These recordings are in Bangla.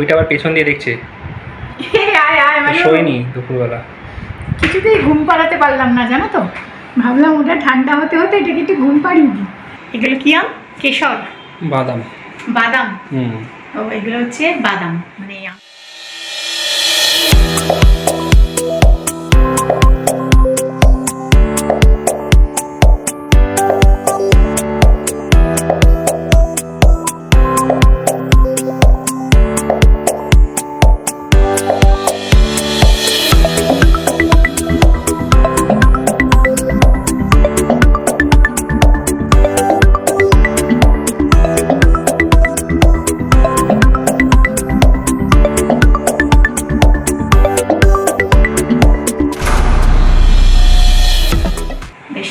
ওইটা আবার পেছন দিয়ে দেখছে। শোয়নি দুপুরবেলা, কিছুতেই ঘুম পাড়াতে পারলাম না জানো তো। ভাবলাম ওটা ঠান্ডা হতে হতে এটাকে একটু ঘুম পাড়িয়ে দিই। এগুলো কি আম? কেশর, বাদাম। বাদাম, ও এগুলো হচ্ছে বাদাম মানে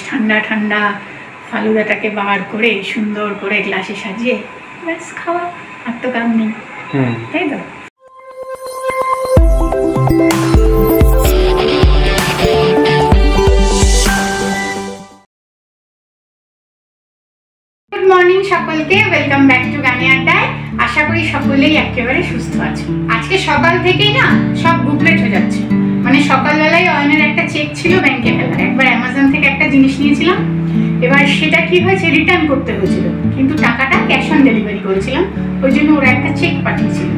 ঠান্ডা ঠান্ডা ফালুদাটাকে বার করে সুন্দর করে গ্লাসে সাজিয়ে ব্যাস খাওয়া, আর তো কাম নেই, তাই তো। গুড মর্নিং সকলকে, ওয়েলকাম ব্যাক টু গানি আড্ডায়। আশা করি সকলেই একেবারে সুস্থ আছে। আজকে সকাল থেকেই না সব বুকলেট হয়ে যাচ্ছে। মানে সকালবেলায় অয়নের একটা চেক ছিল ব্যাংকে ফেলার, একবার অ্যামাজন থেকে একটা জিনিস নিয়েছিলাম, এবার সেটা কি হয়েছে রিটার্ন করতে হয়েছিল, কিন্তু টাকাটা ক্যাশ অন ডেলিভারি করেছিলাম, ওই জন্য ওরা একটা চেক পাঠিয়েছিল।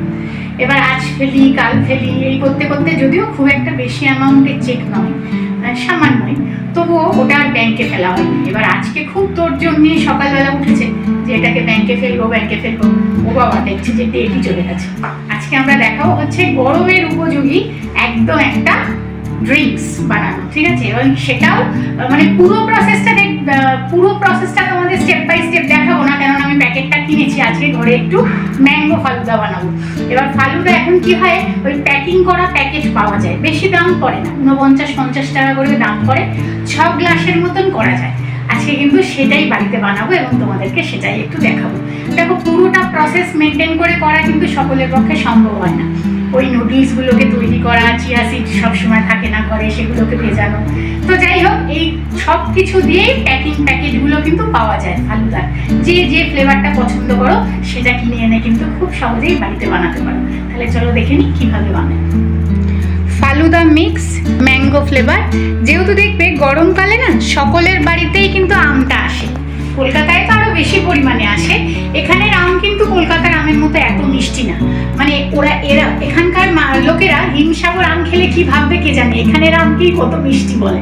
এবার আজ ফেলি কাল ফেলি এই করতে করতে, যদিও খুব একটা বেশি অ্যামাউন্টের চেক নয়, সামান্যই, তবুও ওটা আর ব্যাংকে ফেলা হয়নি। এবার আজকে খুব তোর জন্য সকালবেলা উঠেছে যে এটাকে ব্যাংকে ফেলবো ব্যাংকে ফেলবো, ও বাবা দেখছি যে ডেটই চলে গেছে। আজকে আমরা দেখাবো হচ্ছে গরমের উপযোগী একদম একটা ড্রিঙ্কস বানানো, ঠিক আছে। এবং সেটাও মানে পুরো প্রসেসটা তোমাদের স্টেপ বাই স্টেপ দেখাবো না, কেননা আমি প্যাকেটটা কিনেছি। আজকে ঘরে একটু ম্যাঙ্গো ফালুদা বানাবো। এবার ফালুদা এখন কি হয়, ওই প্যাকিং করা প্যাকেট পাওয়া যায়, বেশি দাম পড়ে না, 49-50 টাকা করে দাম পড়ে, 6 গ্লাসের মতন করা যায়। আজকে কিন্তু সেটাই বাড়িতে বানাবো এবং তোমাদেরকে সেটাই একটু দেখাবো। দেখো, পুরোটা প্রসেস মেনটেন করে করা কিন্তু সকলের পক্ষে সম্ভব হয় না। ওই নুডলসগুলোকে তৈরি করা, চিয়া সিড সবসময় থাকে না ঘরে, সেগুলোকে ভেজানো, তো যাই হোক এই সব কিছু দিয়েই প্যাকেটগুলো কিন্তু পাওয়া যায় ফালুদার। যে যে ফ্লেভারটা পছন্দ করো সেটা কিনে এনে কিন্তু খুব সহজেই বাড়িতে বানাতে পারো। তাহলে চলো দেখে নিই কীভাবে বানায় ফালুদা মিক্স ম্যাঙ্গো ফ্লেভার। যেহেতু দেখবে গরমকালে না সকলের বাড়িতেই কিন্তু আমটা আসে, কলকাতায় তো আরো বেশি পরিমাণে আসে। এখানের আম কিন্তু কলকাতার আমের মতো এত মিষ্টি না, মানে এরা এখানকার লোকেরা হিমসাগর আম খেলে কি ভাববে কে জানে, এখানের আমকেই কত মিষ্টি বলে।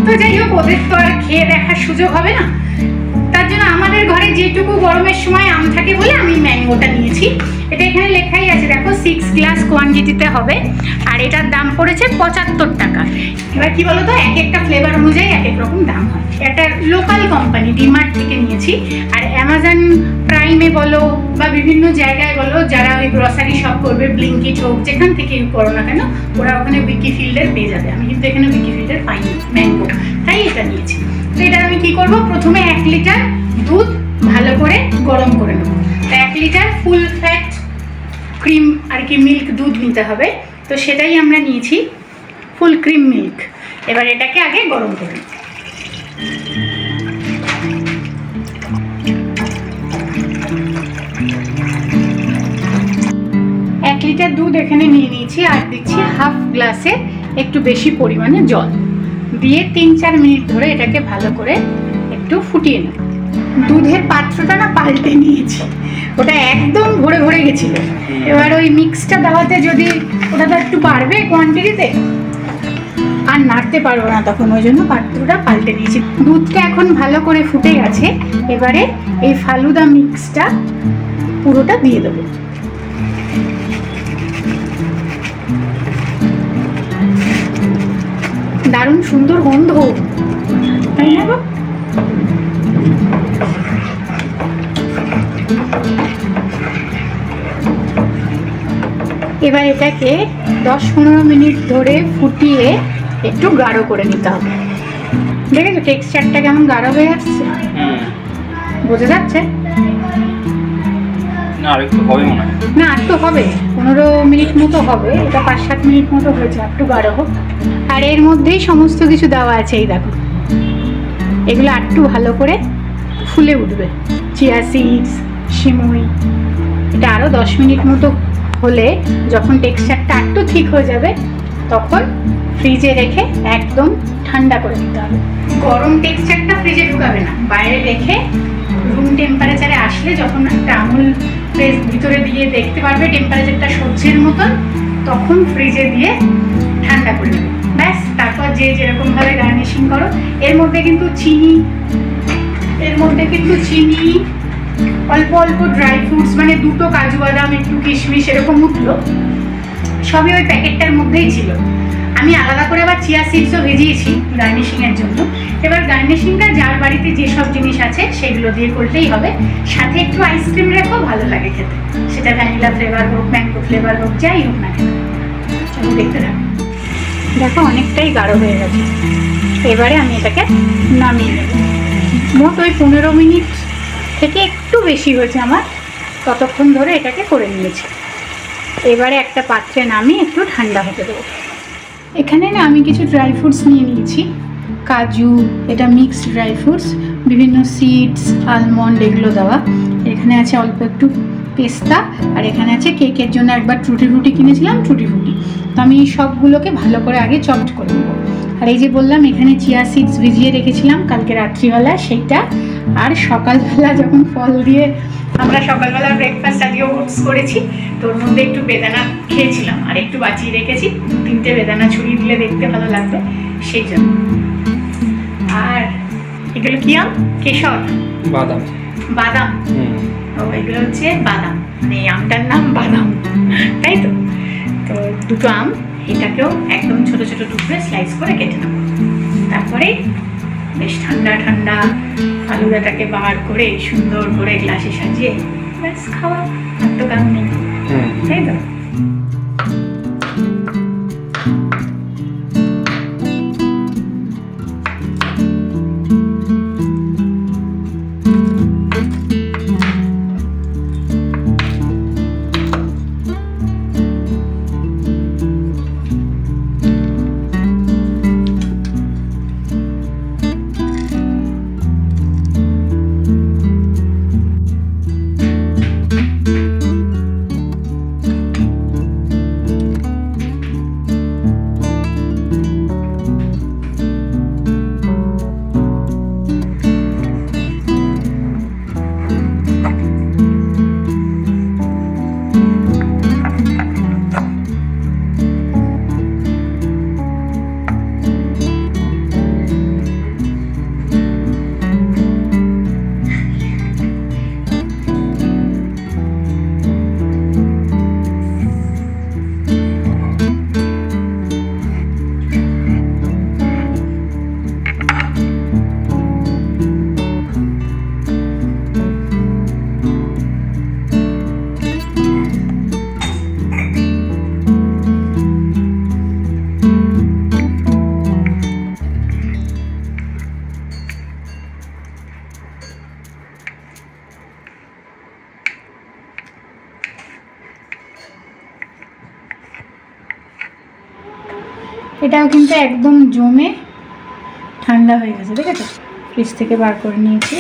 তো যাই হোক, ওদের তো আর খেয়ে দেখার সুযোগ হবে না, তার জন্য আমাদের ঘরে যেটুকু গরমের সময় আম থাকে বলে আমি ম্যাঙ্গোটা নিয়েছি। এটা এখানে লেখাই আছে, দেখো 6 গ্লাস কোয়ান্টিটিতে হবে, আর এটার দাম পড়েছে 75 টাকা। এবার কি বলতো, এক একটা ফ্লেভার অনুযায়ী এক এক রকম দাম হয়। এটা লোকাল কোম্পানি, ডিমার্ট থেকে নিয়েছি। আর অ্যামাজন প্রাইমে বলো বা বিভিন্ন জায়গায় বলো, যারা ওই গ্রসারি শপ করবে, ব্লিঙ্কিট হোক, যেখান থেকে করো না কেন, ওরা ওখানে উইকিফিল্ডের পেয়ে যাবে। আমি কিন্তু এখানে উইকিফিল্ডের পাইনি ম্যাঙ্গো, তাই এটা নিয়েছি। তো এটা আমি কি করব, প্রথমে 1 লিটার দুধ ভালো করে গরম করে নেব। 1 লিটার ফুল ফ্যাট ক্রিম আর কি মিল্ক দুধ নিতে হবে, তো সেটাই আমরা নিয়েছি, ফুল ক্রিম মিল্ক। এবার এটাকে আগে গরম করে 1 লিটার দুধ এখানে নিয়ে নিয়েছি, আর দিচ্ছি হাফ গ্লাসে একটু বেশি পরিমাণে জল দিয়ে 3-4 মিনিট ধরে এটাকে ভালো করে একটু ফুটিয়ে নেব। দুধের পাত্রটা না পাল্টে নিয়েছি, ওটা একদম ভরে ভরে গেছিল। এবার ওই মিক্সটা দেওয়াতে যদি ওটা তো একটু বাড়বে কোয়ান্টিটিতে, আর নাড়তে পারবো না তখন, ওই জন্য পাত্রটা পাল্টে দিয়েছি। দুধটা এখন ভালো করে ফুটে গেছে, এবারে এই ফালুদা মিক্সটা পুরোটা দিয়ে দেবো। দারুণ সুন্দর গন্ধ, তাই না গো? এবার এটাকে 10-15 মিনিট ধরে ফুটিয়ে একটু গাঢ় করে নিতে হবে। দেখেছো টেক্সচারটা কেমন গাঢ় হয়ে আসছে, বোঝা যাচ্ছে? না আর একটু হবে মনে হয়, না আর তো হবে, 15 মিনিট মতো হবে, এটা 5-7 মিনিট মতো হয়েছে, একটু গাঢ় হোক। আর এর মধ্যেই সমস্ত কিছু দেওয়া আছে, এই দেখো এগুলো একটু ভালো করে ফুলে উঠবে, চিয়া সিডস, সিমুই। এটা আরও 10 মিনিট মতো হলে যখন টেক্সচারটা একটু ঠিক হয়ে যাবে তখন ফ্রিজে রেখে একদম ঠান্ডা করে দিতে হবে। গরম টেক্সচারটা ফ্রিজে ঢুকাবে না, বাইরে রেখে রুম টেম্পারেচারে আসলে যখন একটা আমুল পেস্ট ভিতরে দিয়ে দেখতে পারবে টেম্পারেচারটা সহ্যের মতন, তখন ফ্রিজে দিয়ে ঠান্ডা করে দেবে। ব্যাস, তারপর যে যেরকমভাবে গার্নিশিং করো। এর মধ্যে কিন্তু চিনি অল্প অল্প ড্রাই ফ্রুটস, মানে 2টো কাজু বাদাম, একটু কিশমিশ এরকম উঠলো, সবই ওই প্যাকেটটার মধ্যেই ছিল। আমি আলাদা করে আবার চিয়া সিডসও ভেজিয়েছি গার্নিশিংয়ের জন্য। এবার গার্নিশিংটা যার বাড়িতে যেসব জিনিস আছে সেগুলো দিয়ে করলেই হবে। সাথে একটু আইসক্রিম রেখেও ভালো লাগে খেতে, সেটা ভ্যানিলা ফ্লেভার হোক, ম্যাঙ্গো ফ্লেভার হোক, যাই হোক না কেন। চলো দেখতে থাকো। দেখো অনেকটাই গাঢ় হয়ে গেছে। এবারে আমি এটাকে নামিয়ে নেব। মোট ওই 15 মিনিট থেকে একটু বেশি হয়েছে আমার, ততক্ষণ ধরে এটাকে করে নিয়েছি। এবারে একটা পাত্রে নামিয়ে একটু ঠান্ডা হতে দেবো। এখানে না আমি কিছু ড্রাই ফ্রুটস নিয়ে নিয়েছি, কাজু, এটা মিক্সড ড্রাই ফ্রুটস, বিভিন্ন সিডস, আলমন্ড এগুলো দেওয়া। এখানে আছে অল্প একটু পেস্তা, আর এখানে আছে কেকের জন্য একবার টুটি ফ্রুটি কিনেছিলাম, টুটি ফ্রুটি। তো আমি এই সবগুলোকে ভালো করে আগে চপড করে নেবো। আর এই যে বললাম এখানে চিয়া সিডস ভিজিয়ে রেখেছিলাম কালকে রাত্রিবেলা, সেইটা। আর সকালবেলা যখন ফল দিয়ে আমরা সকালবেলা ব্রেকফাস্ট আজকে ওটস করেছি, তোর মধ্যে একটু বেদানা খেয়েছিলাম আর একটু বাঁচিয়ে রেখেছি। 3টে বেদানা ছড়িয়ে দিলে দেখতে ভালো লাগবে, সেই জন্য। আর এগুলো কি আম? কেশর, বাদাম। বাদাম, ও এগুলো হচ্ছে বাদাম, মানে এই আমটার নাম বাদাম, তাই তো। তো 2টো আম, এটাকেও একদম ছোট ছোট টুকরে স্লাইস করে কেটে নেব। তারপরে বেশ ঠান্ডা ঠান্ডা ফালুদাটাকে বার করে সুন্দর করে গ্লাসে সাজিয়ে ব্যাস খাওয়া, আর তো কারণ নেই, তাই তো। এটাও কিন্তু একদম জমে ঠান্ডা হয়ে গেছে, দেখেছো? ফ্রিজ থেকে বার করে নিয়েছি।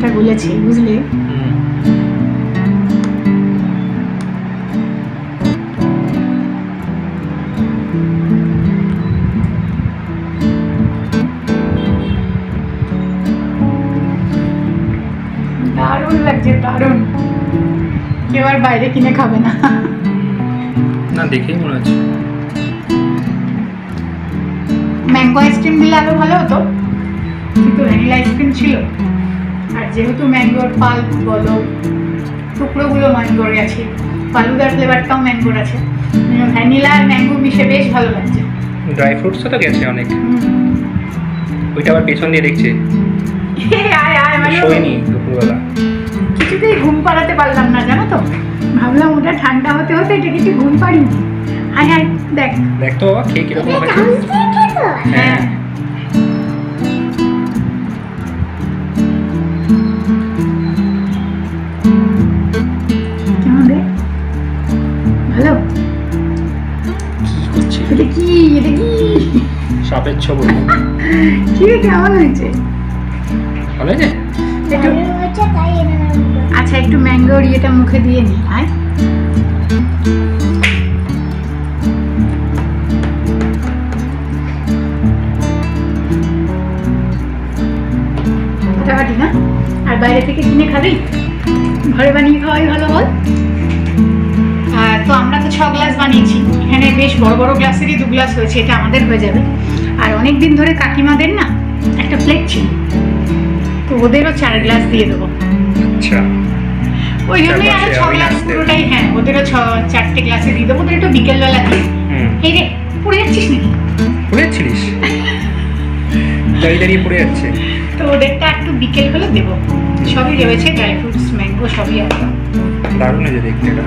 মনটা গলেছে বুঝলে। দারুণ লাগছে, দারুণ। কেউ আর বাইরে কিনে খাবে না। না দেখেই মনে হচ্ছে। ম্যাঙ্গো আইসক্রিম দিলে আরো ভালো হতো, কিন্তু ভ্যানিলা আইসক্রিম ছিল। আর যেহেতু ম্যাঙ্গোর পাল্প বলো, টুকরোগুলো ম্যাঙ্গোর আছে, ফালুদার ফ্লেভারটাও ম্যাঙ্গোর আছে, ভ্যানিলা আর ম্যাঙ্গো মিশে বেশ ভালো লাগছে। ড্রাই ফ্রুটসও তো গেছে অনেক। ওইটা আবার পেছন দিয়ে দেখছে। আয় আয় মানে শোয়নি দুপুরবেলা। কিছুতেই ঘুম পাড়াতে পারলাম না, জানো তো। ভাবলাম ওটা ঠান্ডা হতে হতে এটা কিছু ঘুম পাড়িনি। আয় আয় দেখ দেখ তো বাবা খেয়ে কিরকম হয়েছে। হ্যাঁ কেমন রে? ভালো? কি করছে? এটা কি, এটা কি? সাপের ছবি। কি রে, কেমন হয়েছে? ভালো হয়েছে? আচ্ছা একটু ম্যাঙ্গোর ইয়েটা মুখে দিয়ে নি। আয় ফাটাফাটি না? আর বাইরে থেকে কিনে খাবি? ঘরে বানিয়ে খাওয়াই ভালো বল। তো আমরা তো 6 গ্লাস বানিয়েছি, এখানে বেশ বড় বড় গ্লাসেরই 2 গ্লাস হয়েছে, এটা আমাদের হয়ে যাবে। আর অনেক দিন ধরে কাকিমাদের না একটা প্লেট ছিল, তো ওদেরও 4 গ্লাস দিয়ে দেবো। আচ্ছা ওই জন্যই আরো 6 গ্লাস পুরোটাই। হ্যাঁ ওদেরও 4টে গ্লাসে দিয়ে দেবো, ওদের একটু বিকেলবেলা দিয়ে। এই রে পড়ে যাচ্ছিস নাকি? পড়ে যাচ্ছিলিস? দাঁড়িয়ে দাঁড়িয়ে পড়ে যাচ্ছে। তো ওদেরটা একটু বিকেল হলে দেবো। সবই রয়েছে, ড্রাই ফ্রুটস ম্যাঙ্গো সবই আছে। দারুণ হয়েছে দেখতে এটা।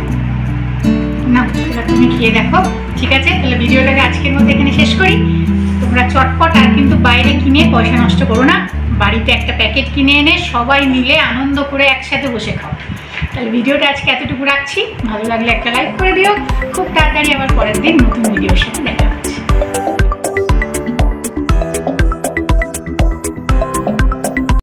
না এটা তুমি খেয়ে দেখো। ঠিক আছে, তাহলে ভিডিওটাকে আজকের মধ্যে এখানে শেষ করি। তোমরা চটপট আর কিন্তু বাইরে কিনে পয়সা নষ্ট করো না, বাড়িতে একটা প্যাকেট কিনে এনে সবাই মিলে আনন্দ করে একসাথে বসে খাও। তাহলে ভিডিওটা আজকে এতটুকু রাখছি। ভালো লাগলে একটা লাইক করে দিও। খুব তাড়াতাড়ি আবার পরের দিন নতুন ভিডিওর সাথে দেখা হবে।